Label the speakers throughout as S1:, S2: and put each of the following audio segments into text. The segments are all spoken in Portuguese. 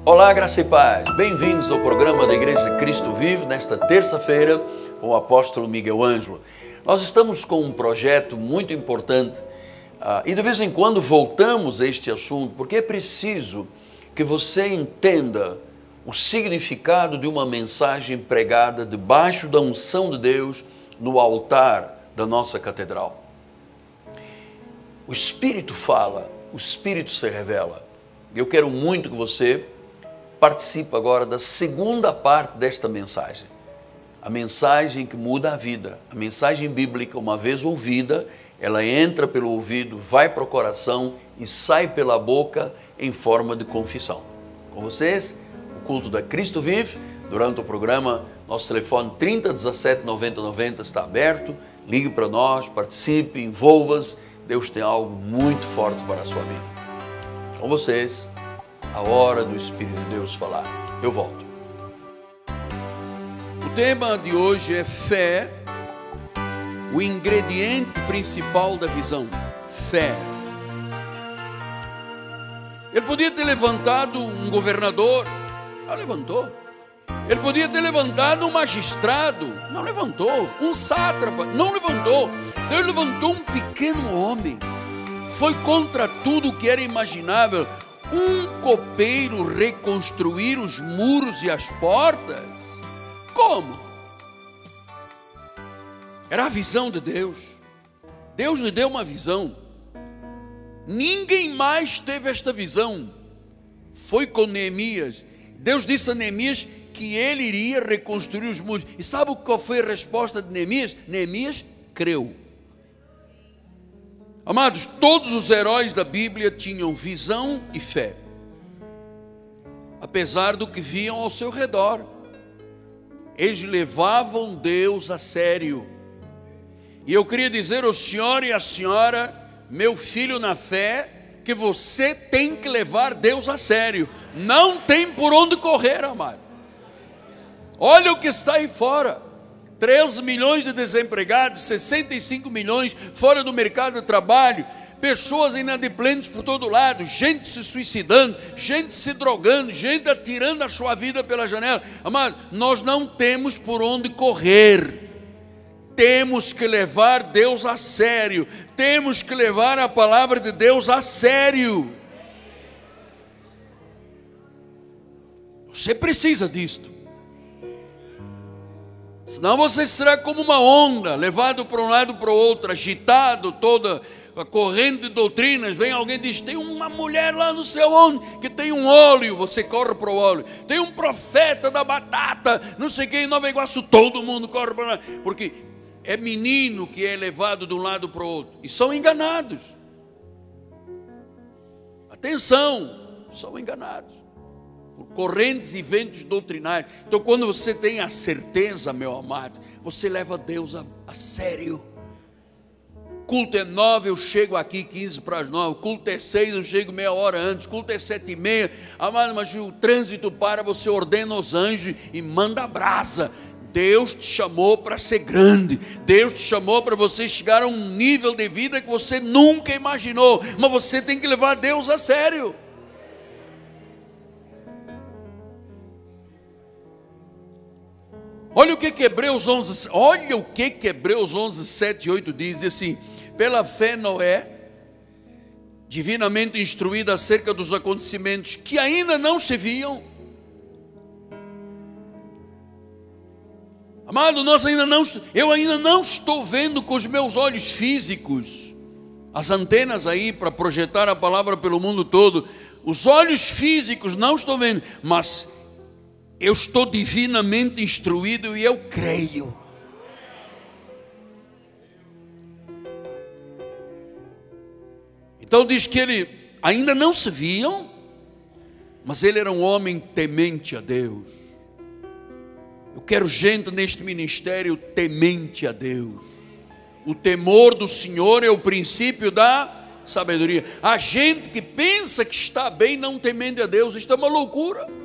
S1: Olá, graça e paz. Bem-vindos ao programa da Igreja Cristo Vive, nesta terça-feira, com o apóstolo Miguel Ângelo. Nós estamos com um projeto muito importante e de vez em quando voltamos a este assunto, porque é preciso que você entenda o significado de uma mensagem pregada debaixo da unção de Deus no altar da nossa catedral. O Espírito fala, o Espírito se revela. Eu quero muito que você participe agora da segunda parte desta mensagem. A mensagem que muda a vida. A mensagem bíblica, uma vez ouvida, ela entra pelo ouvido, vai para o coração e sai pela boca em forma de confissão. Com vocês, o culto da Cristo Vive. Durante o programa, nosso telefone 30 17 90 90 está aberto. Ligue para nós, participe, envolva-se. Deus tem algo muito forte para a sua vida. Com vocês, a hora do Espírito de Deus falar. Eu volto. O tema de hoje é fé, o ingrediente principal da visão. Fé. Ele podia ter levantado um governador, não levantou. Ele podia ter levantado um magistrado, não levantou. Um sátrapa, não levantou. Deus levantou um pequeno homem. Foi contra tudo o que era imaginável. Um copeiro reconstruir os muros e as portas? Como? Era a visão de Deus. Deus lhe deu uma visão. Ninguém mais teve esta visão. Foi com Neemias. Deus disse a Neemias que ele iria reconstruir os muros. E sabe qual foi a resposta de Neemias? Neemias creu. Amados, todos os heróis da Bíblia tinham visão e fé, apesar do que viam ao seu redor. Eles levavam Deus a sério. E eu queria dizer ao senhor e à senhora, meu filho na fé, que você tem que levar Deus a sério. Não tem por onde correr, amado. Olha o que está aí fora. 13 milhões de desempregados, 65 milhões fora do mercado de trabalho, pessoas inadimplentes por todo lado, gente se suicidando, gente se drogando, gente atirando a sua vida pela janela. Amado, nós não temos por onde correr. Temos que levar Deus a sério. Temos que levar a palavra de Deus a sério. Você precisa disto. Senão você será como uma onda, levado para um lado para o outro, agitado, toda a corrente de doutrinas. Vem alguém e diz, tem uma mulher lá no céu onde, que tem um óleo, você corre para o óleo. Tem um profeta da batata, não sei quem, em Nova Iguaçu, todo mundo corre para lá. Porque é menino que é levado de um lado para o outro. E são enganados. Atenção, são enganados por correntes e ventos doutrinários. Então, quando você tem a certeza, meu amado, você leva Deus a sério. Culto é 9, eu chego aqui 15 para as 9. Culto é 6, eu chego meia hora antes. Culto é 7:30. Amado, mas o trânsito para, você ordena os anjos e manda a brasa. Deus te chamou para ser grande. Deus te chamou para você chegar a um nível de vida que você nunca imaginou. Mas você tem que levar Deus a sério. Olha o que Hebreus 11, Hebreus 11, 7 e 8 diz assim: pela fé Noé, divinamente instruído acerca dos acontecimentos que ainda não se viam. Amado, eu ainda não estou vendo com os meus olhos físicos, as antenas aí para projetar a palavra pelo mundo todo. Os olhos físicos não estou vendo, mas eu estou divinamente instruído e eu creio. Então diz que ele ainda não se viam, mas ele era um homem temente a Deus. Eu quero gente neste ministério temente a Deus. O temor do Senhor é o princípio da sabedoria. A gente que pensa que está bem não temente a Deus, isto é uma loucura.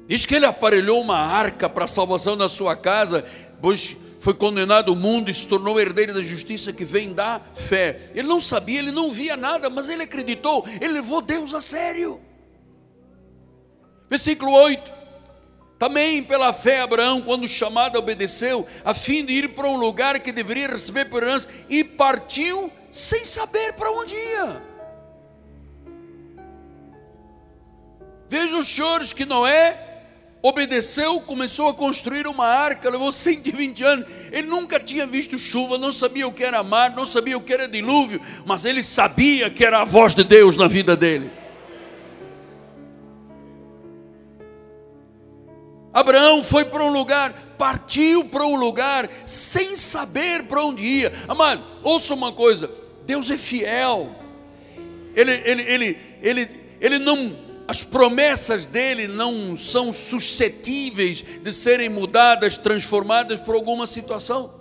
S1: Diz que ele aparelhou uma arca para a salvação da sua casa, pois foi condenado o mundo e se tornou herdeiro da justiça que vem da fé. Ele não sabia, ele não via nada, mas ele acreditou, ele levou Deus a sério. Versículo 8. Também pela fé Abraão, quando chamado, obedeceu, a fim de ir para um lugar que deveria receber por herança, e partiu sem saber para onde ia. Veja os senhores que Noé obedeceu, começou a construir uma arca, levou 120 anos, ele nunca tinha visto chuva, não sabia o que era mar, não sabia o que era dilúvio, mas ele sabia que era a voz de Deus na vida dele. Abraão foi para um lugar, partiu para um lugar, sem saber para onde ia. Amado, ouça uma coisa, Deus é fiel, Ele não... As promessas dele não são suscetíveis de serem mudadas, transformadas por alguma situação.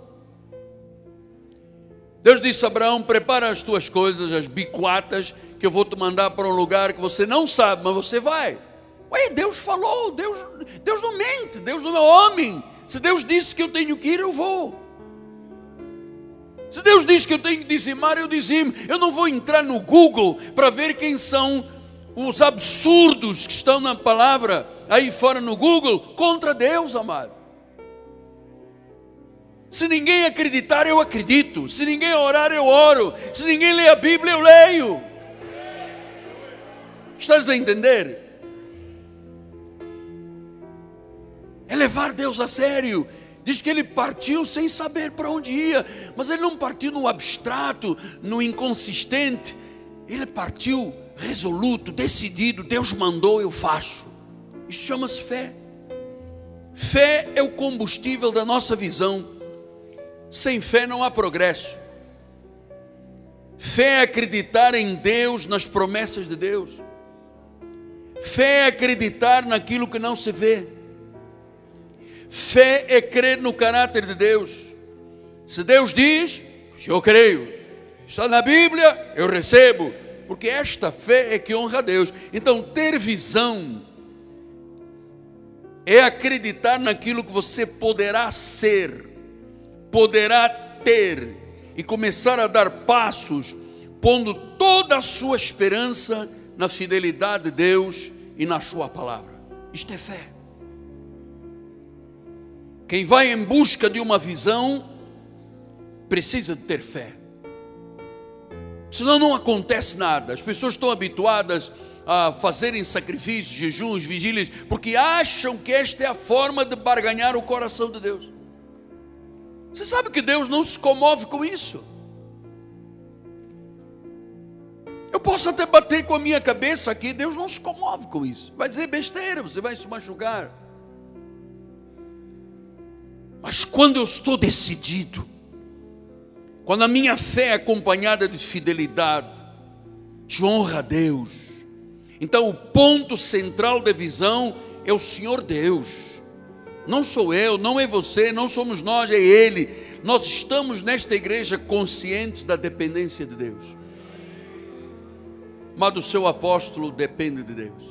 S1: Deus disse a Abraão: prepara as tuas coisas, as bicuatas, que eu vou te mandar para um lugar que você não sabe, mas você vai. Ué, Deus falou, Deus não mente, Deus não é homem. Se Deus disse que eu tenho que ir, eu vou. Se Deus diz que eu tenho que dizimar, eu dizimo. Eu não vou entrar no Google para ver quem são os absurdos que estão na palavra aí fora no Google contra Deus, amado. Se ninguém acreditar, eu acredito. Se ninguém orar, eu oro. Se ninguém ler a Bíblia, eu leio. Estás a entender? É levar Deus a sério. Diz que ele partiu sem saber para onde ia, mas ele não partiu no abstrato, no inconsistente. Ele partiu resoluto, decidido. Deus mandou, eu faço. Isso chama-se fé. Fé é o combustível da nossa visão. Sem fé não há progresso. Fé é acreditar em Deus, nas promessas de Deus. Fé é acreditar naquilo que não se vê. Fé é crer no caráter de Deus. Se Deus diz, eu creio. Está na Bíblia, eu recebo. Porque esta fé é que honra a Deus. Então, ter visão é acreditar naquilo que você poderá ser, poderá ter, e começar a dar passos, pondo toda a sua esperança na fidelidade de Deus e na sua palavra. Isto é fé. Quem vai em busca de uma visão precisa de ter fé. Senão não acontece nada. As pessoas estão habituadas a fazerem sacrifícios, jejuns, vigílias, porque acham que esta é a forma de barganhar o coração de Deus. Você sabe que Deus não se comove com isso. Eu posso até bater com a minha cabeça aqui, Deus não se comove com isso. Vai dizer besteira, você vai se machucar. Mas quando eu estou decidido, quando a minha fé é acompanhada de fidelidade, de honra a Deus, então o ponto central da visão é o Senhor Deus. Não sou eu, não é você, não somos nós, é Ele. Nós estamos nesta igreja conscientes da dependência de Deus. Mas o seu apóstolo depende de Deus.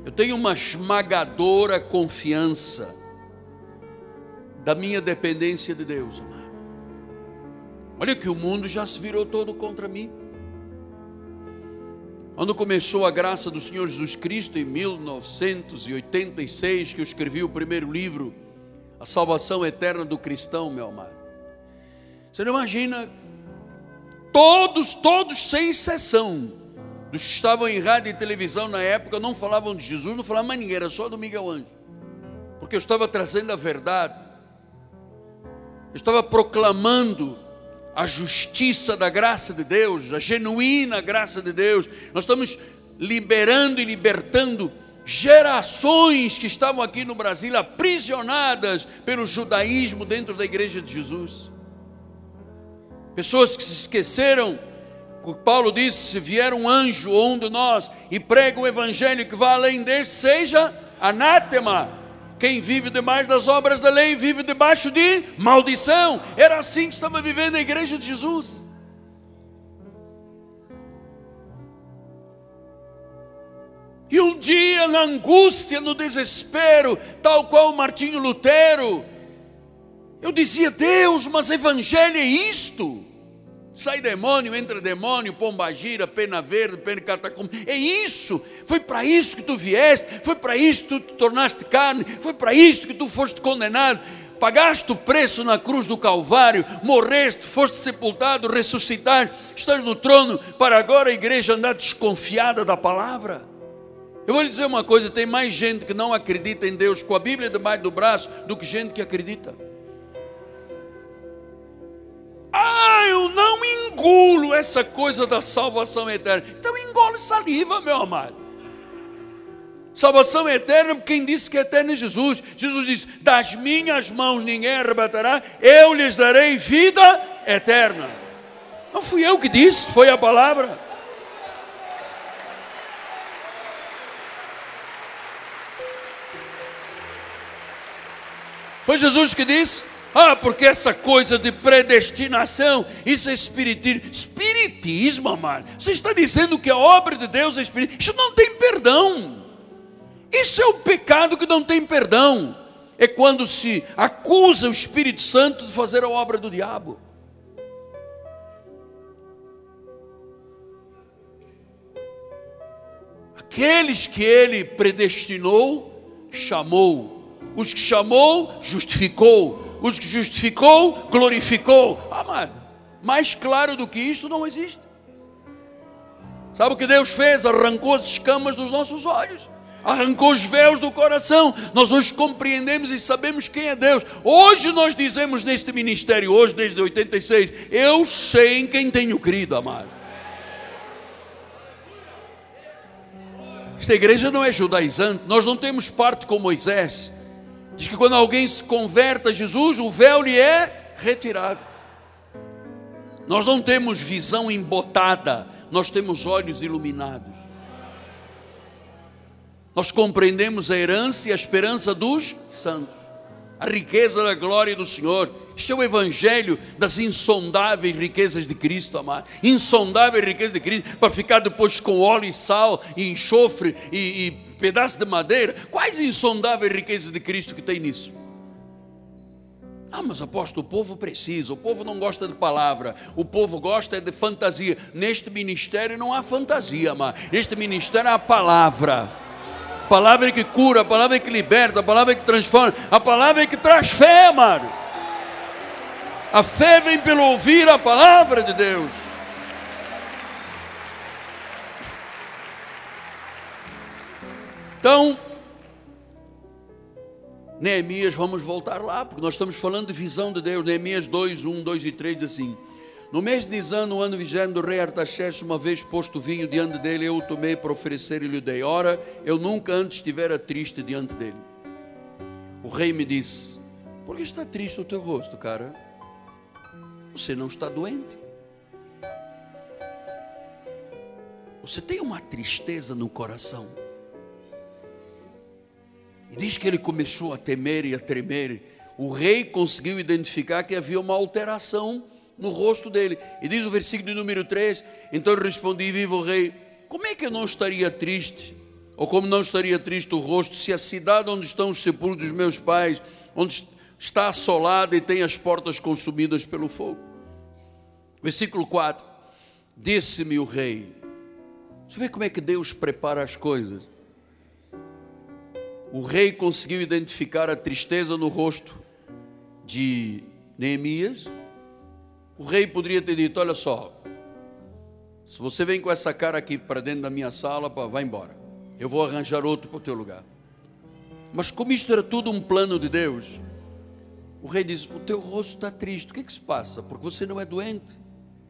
S1: Eu tenho uma esmagadora confiança da minha dependência de Deus, amado. Olha que o mundo já se virou todo contra mim. Quando começou a graça do Senhor Jesus Cristo, em 1986, que eu escrevi o primeiro livro, A Salvação Eterna do Cristão, meu amado. Você não imagina, todos sem exceção, dos que estavam em rádio e televisão na época, não falavam de Jesus, não falavam mais ninguém, era só do Miguel Ângelo. Porque eu estava trazendo a verdade. Eu estava proclamando a justiça da graça de Deus, a genuína graça de Deus. Nós estamos liberando e libertando gerações que estavam aqui no Brasil aprisionadas pelo judaísmo dentro da igreja de Jesus. Pessoas que se esqueceram, Paulo disse: se vier um anjo ou um de nós e prega o evangelho que vai além deste, seja anátema. Quem vive debaixo das obras da lei vive debaixo de maldição. Era assim que estava vivendo a igreja de Jesus. E um dia, na angústia, no desespero, tal qual Martinho Lutero, Eu dizia: Deus, mas evangelho é isto. Sai demônio, entra demônio, pombagira, pena verde, pena catacumba. É isso. Foi para isso que tu vieste. Foi para isso que tu te tornaste carne. Foi para isso que tu foste condenado. Pagaste o preço na cruz do Calvário. Morreste, foste sepultado, ressuscitaste. Estás no trono para agora a igreja andar desconfiada da palavra. Eu vou lhe dizer uma coisa: tem mais gente que não acredita em Deus com a Bíblia debaixo do braço do que gente que acredita. Eu não engulo essa coisa da salvação eterna. Então engole saliva, meu amado. Salvação eterna, quem disse que é eterno é Jesus. Jesus disse: das minhas mãos ninguém arrebatará, eu lhes darei vida eterna. Não fui eu que disse, foi a palavra. Foi Jesus que disse. Porque essa coisa de predestinação, isso é espiritismo. Espiritismo, amado. Você está dizendo que a obra de Deus é espiritismo. Isso não tem perdão. Isso é o pecado que não tem perdão. É quando se acusa o Espírito Santo de fazer a obra do diabo. Aqueles que ele predestinou, chamou. Os que chamou, justificou. Os que justificou, glorificou. Amado, mais claro do que isto não existe. Sabe o que Deus fez? Arrancou as escamas dos nossos olhos, arrancou os véus do coração. Nós hoje compreendemos e sabemos quem é Deus. Hoje nós dizemos neste ministério, hoje desde 86, eu sei em quem tenho crido, amado. Esta igreja não é judaizante, nós não temos parte com Moisés. Diz que quando alguém se converte a Jesus, o véu lhe é retirado. Nós não temos visão embotada, nós temos olhos iluminados. Nós compreendemos a herança e a esperança dos santos, a riqueza da glória do Senhor. Este é o evangelho das insondáveis riquezas de Cristo, amado. Insondáveis riquezas de Cristo, para ficar depois com óleo e sal e enxofre e pedaço de madeira. Quais insondáveis riquezas de Cristo que tem nisso? Mas apóstolo, o povo precisa, o povo não gosta de palavra, o povo gosta de fantasia. Neste ministério não há fantasia, amado. Neste ministério há a palavra. A palavra que cura, a palavra que liberta, a palavra que transforma, a palavra que traz fé, amado. A fé vem pelo ouvir a palavra de Deus. Então, Neemias, vamos voltar lá, porque nós estamos falando de visão de Deus. Neemias 2, 1, 2 e 3 diz assim: no mês de Nisan, no ano 20º do rei Artaxerxes, uma vez posto vinho diante dele, eu o tomei para oferecer e lhe dei. Ora, eu nunca antes estivera triste diante dele. O rei me disse: por que está triste o teu rosto, cara? Você não está doente? Você tem uma tristeza no coração. E diz que ele começou a temer e a tremer. O rei conseguiu identificar que havia uma alteração no rosto dele. E diz o versículo de número 3: então eu respondi: viva o rei, como é que eu não estaria triste? Ou como não estaria triste o rosto, se a cidade onde estão os sepulcros dos meus pais, onde está assolada e tem as portas consumidas pelo fogo? Versículo 4: disse-me o rei. Você vê como é que Deus prepara as coisas? O rei conseguiu identificar a tristeza no rosto de Neemias. O rei poderia ter dito: olha só, se você vem com essa cara aqui para dentro da minha sala, vai embora, eu vou arranjar outro para o teu lugar. Mas como isto era tudo um plano de Deus, o rei disse: o teu rosto está triste, o que é que se passa? Porque você não é doente?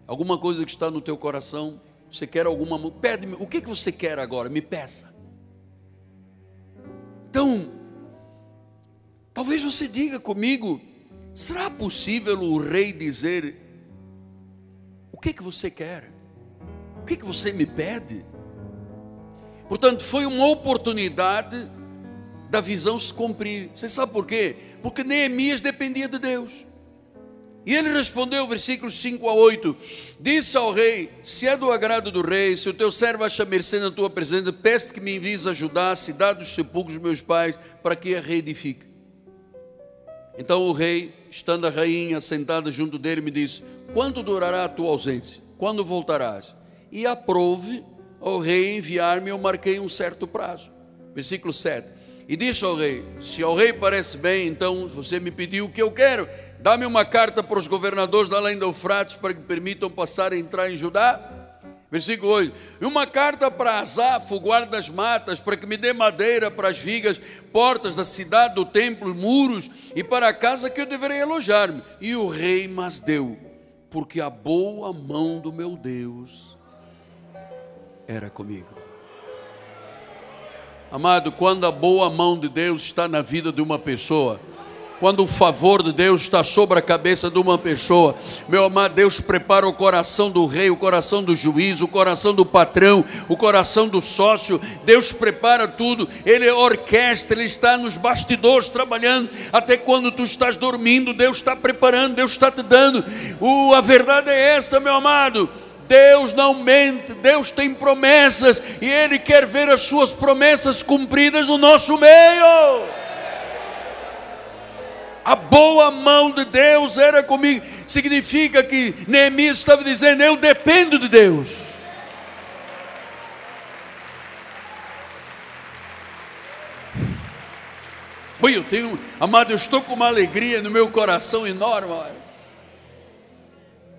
S1: Alguma coisa que está no teu coração? Você quer alguma? Pede-me, o que é que você quer agora? Me peça. Então, talvez você diga comigo: será possível o rei dizer: o que é que você quer? O que é que você me pede? Portanto, foi uma oportunidade da visão se cumprir. Você sabe por quê? Porque Neemias dependia de Deus. E ele respondeu, versículos 5 a 8: disse ao rei: se é do agrado do rei, se o teu servo acha mercê na tua presença, peço que me envies ajudar a cidade dos sepulcros dos meus pais, para que a reedifique. Então o rei, estando a rainha sentada junto dele, me disse: quanto durará a tua ausência? Quando voltarás? E aprove ao rei enviar-me, eu marquei um certo prazo. Versículo 7. E disse ao rei: se ao rei parece bem, então você me pediu o que eu quero. Dá-me uma carta para os governadores da além do Eufrates, para que permitam passar a entrar em Judá. Versículo 8. E uma carta para Asaf, o guarda das matas, para que me dê madeira para as vigas, portas da cidade, do templo, muros, e para a casa que eu deverei alojar-me. E o rei mas deu, porque a boa mão do meu Deus era comigo. Amado, quando a boa mão de Deus está na vida de uma pessoa, quando o favor de Deus está sobre a cabeça de uma pessoa, meu amado, Deus prepara o coração do rei, o coração do juiz, o coração do patrão, o coração do sócio. Deus prepara tudo, Ele orquestra, Ele está nos bastidores trabalhando. Até quando tu estás dormindo, Deus está preparando, Deus está te dando. A verdade é esta, meu amado: Deus não mente, Deus tem promessas, e Ele quer ver as suas promessas cumpridas no nosso meio. A boa mão de Deus era comigo. Significa que Neemias estava dizendo: eu dependo de Deus. Amado, eu estou com uma alegria no meu coração enorme,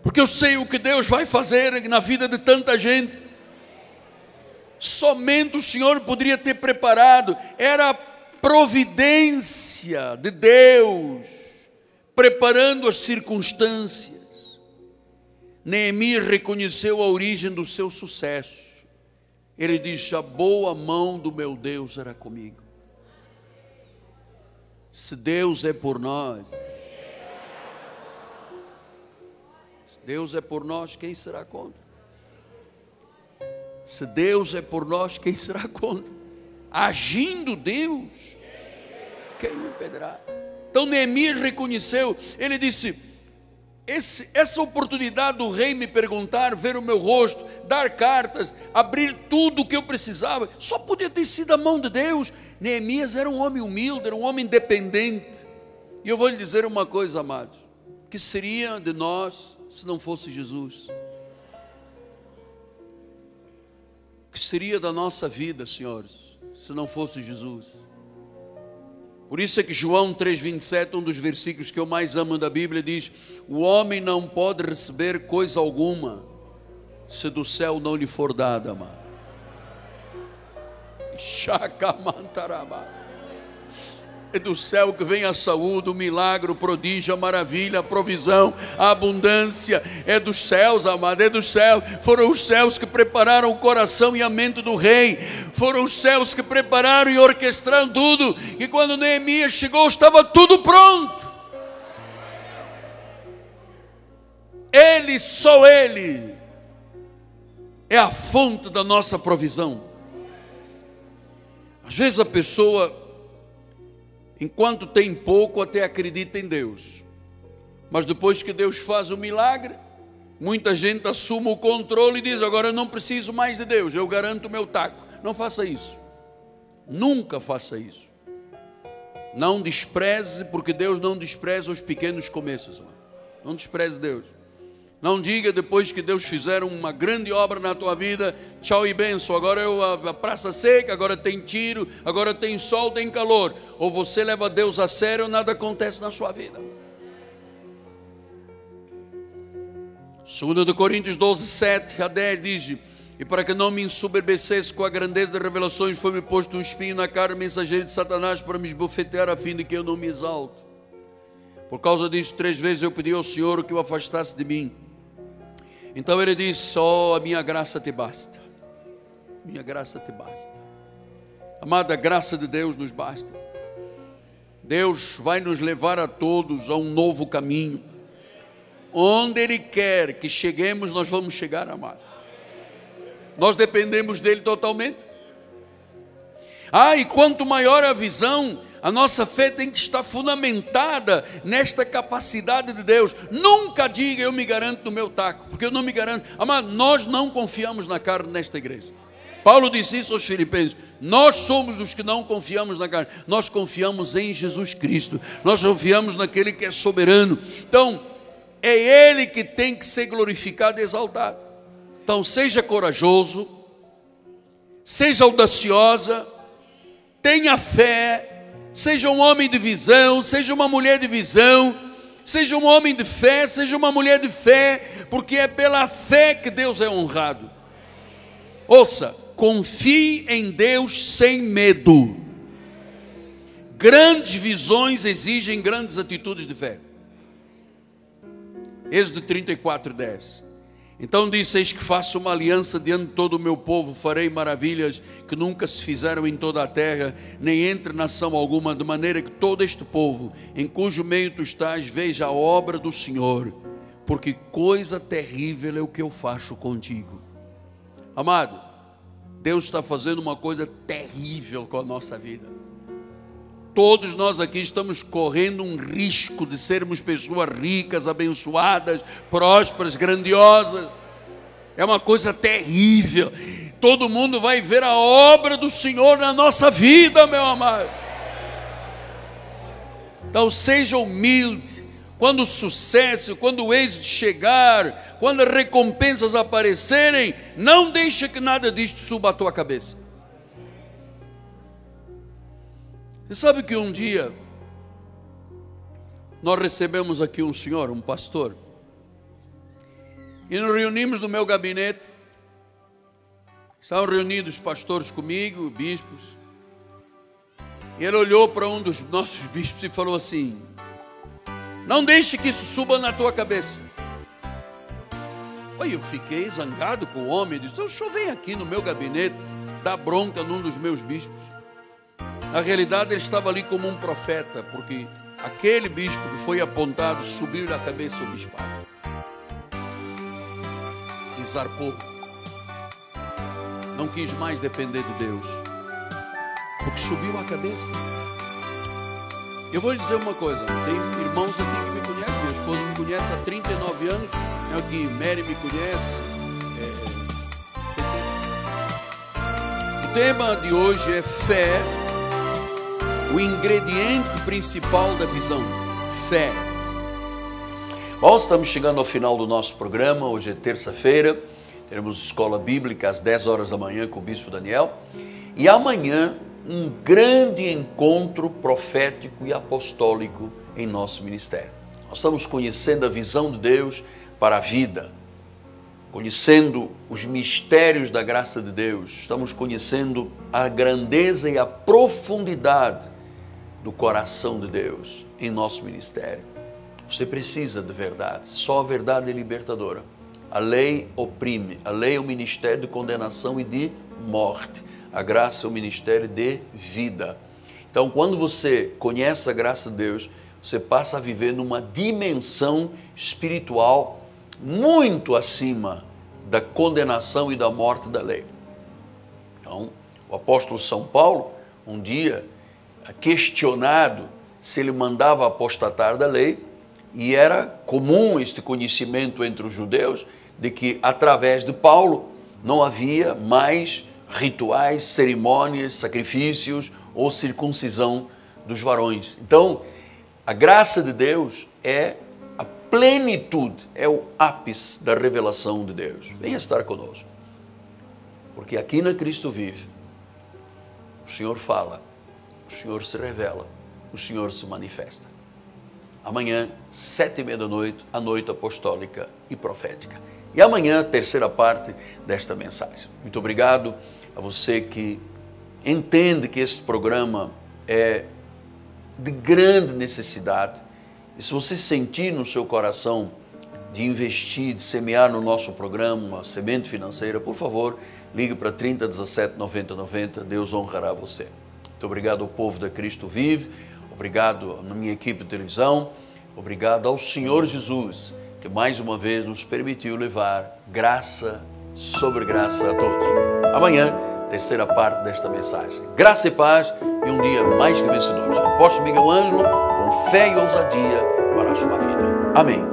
S1: porque eu sei o que Deus vai fazer na vida de tanta gente. Somente o Senhor poderia ter preparado. Era a providência de Deus preparando as circunstâncias. Neemias reconheceu a origem do seu sucesso. Ele disse: a boa mão do meu Deus era comigo. Se Deus é por nós, Deus é por nós, quem será contra? Se Deus é por nós, quem será contra? Agindo Deus, quem o impedirá? Então Neemias reconheceu. Ele disse: essa oportunidade do rei me perguntar, ver o meu rosto, dar cartas, abrir tudo o que eu precisava, só podia ter sido a mão de Deus. Neemias era um homem humilde, era um homem independente. E eu vou lhe dizer uma coisa, amados: que seria de nós se não fosse Jesus? Que seria da nossa vida, senhores, se não fosse Jesus? Por isso é que João 3,27, um dos versículos que eu mais amo da Bíblia, diz: o homem não pode receber coisa alguma se do céu não lhe for dada, amado. Chacamantarabá. É do céu que vem a saúde, o milagre, o prodígio, a maravilha, a provisão, a abundância. É dos céus, amado, é dos céus. Foram os céus que prepararam o coração e a mente do rei. Foram os céus que prepararam e orquestraram tudo. E quando Neemias chegou, estava tudo pronto. Ele, só Ele, é a fonte da nossa provisão. Às vezes a pessoa, enquanto tem pouco, até acredita em Deus, mas depois que Deus faz o milagre, muita gente assume o controle e diz: agora eu não preciso mais de Deus, eu garanto o meu taco. Não faça isso, nunca faça isso. Não despreze, porque Deus não despreza os pequenos começos. Não despreze Deus. Não diga depois que Deus fizer uma grande obra na tua vida: tchau e benção, agora a praça seca, agora tem tiro, agora tem sol, tem calor. Ou você leva Deus a sério ou nada acontece na sua vida. 2 Coríntios 12, 7 a 10 diz: e para que não me ensoberbecesse com a grandeza das revelações, foi-me posto um espinho na cara, mensageiro de Satanás, para me esbofetear, a fim de que eu não me exalte. Por causa disso, 3 vezes eu pedi ao Senhor que o afastasse de mim. Então ele disse: a minha graça te basta. Minha graça te basta. Amada, a graça de Deus nos basta. Deus vai nos levar a todos a um novo caminho. Onde Ele quer que cheguemos, nós vamos chegar, amado. Nós dependemos dEle totalmente. E quanto maior a visão, a nossa fé tem que estar fundamentada nesta capacidade de Deus. Nunca diga: eu me garanto no meu taco, porque eu não me garanto. Amado, nós não confiamos na carne nesta igreja. Paulo disse isso aos Filipenses: Nós somos os que não confiamos na carne, nós confiamos em Jesus Cristo, nós confiamos naquele que é soberano. Então, é Ele que tem que ser glorificado e exaltado. Então, seja corajoso, seja audaciosa, tenha fé, seja um homem de visão, seja uma mulher de visão, seja um homem de fé, seja uma mulher de fé, porque é pela fé que Deus é honrado. Ouça, confie em Deus sem medo. Grandes visões exigem grandes atitudes de fé. Êxodo 34:10. Então disse: eis que faço uma aliança diante de todo o meu povo, farei maravilhas que nunca se fizeram em toda a terra, nem entre nação alguma, de maneira que todo este povo, em cujo meio tu estás, veja a obra do Senhor, porque coisa terrível é o que eu faço contigo. Amado, Deus está fazendo uma coisa terrível com a nossa vida. Todos nós aqui estamos correndo um risco de sermos pessoas ricas, abençoadas, prósperas, grandiosas. É uma coisa terrível. Todo mundo vai ver a obra do Senhor na nossa vida, meu amado. Então seja humilde. Quando o sucesso, quando o êxito chegar, quando as recompensas aparecerem, não deixe que nada disto suba à tua cabeça. Você sabe que um dia nós recebemos aqui um senhor, um pastor, e nos reunimos no meu gabinete. Estavam reunidos pastores comigo, bispos, e ele olhou para um dos nossos bispos e falou assim: não deixe que isso suba na tua cabeça. Aí eu fiquei zangado com o homem, disse: o senhor vem aqui no meu gabinete dar bronca num dos meus bispos. Na realidade ele estava ali como um profeta, porque aquele bispo que foi apontado subiu na cabeça o bispado e zarpou. Não quis mais depender de Deus, porque subiu a cabeça. Eu vou lhe dizer uma coisa: tem irmãos aqui que me conhecem, minha esposa me conhece há 39 anos, aqui Mary me conhece. O tema de hoje é fé, o ingrediente principal da visão, fé. Bom, estamos chegando ao final do nosso programa. Hoje é terça-feira, teremos escola bíblica às 10 horas da manhã com o Bispo Daniel, e amanhã um grande encontro profético e apostólico em nosso ministério. Nós estamos conhecendo a visão de Deus para a vida, conhecendo os mistérios da graça de Deus, estamos conhecendo a grandeza e a profundidade do coração de Deus em nosso ministério. Você precisa de verdade, só a verdade é libertadora. A lei oprime, a lei é o ministério de condenação e de morte, a graça é o ministério de vida. Então, quando você conhece a graça de Deus, você passa a viver numa dimensão espiritual muito acima da condenação e da morte da lei. Então, o apóstolo São Paulo, um dia, questionado se ele mandava apostatar da lei, e era comum este conhecimento entre os judeus, de que através de Paulo não havia mais rituais, cerimônias, sacrifícios ou circuncisão dos varões. Então, a graça de Deus é a plenitude, é o ápice da revelação de Deus. Venha estar conosco, porque aqui na Cristo Vive, o Senhor fala, o Senhor se revela, o Senhor se manifesta. Amanhã, 7h30 da noite, a noite apostólica e profética. E amanhã, a terceira parte desta mensagem. Muito obrigado a você que entende que este programa é de grande necessidade. E se você sentir no seu coração de investir, de semear no nosso programa, uma semente financeira, por favor, ligue para 30 17 90 90, Deus honrará você. Muito obrigado ao povo da Cristo Vive, obrigado à minha equipe de televisão, obrigado ao Senhor Jesus, que mais uma vez nos permitiu levar graça sobre graça a todos. Amanhã, terceira parte desta mensagem. Graça e paz e um dia mais que vencedores. Apóstolo Miguel Ângelo, com fé e ousadia para a sua vida. Amém.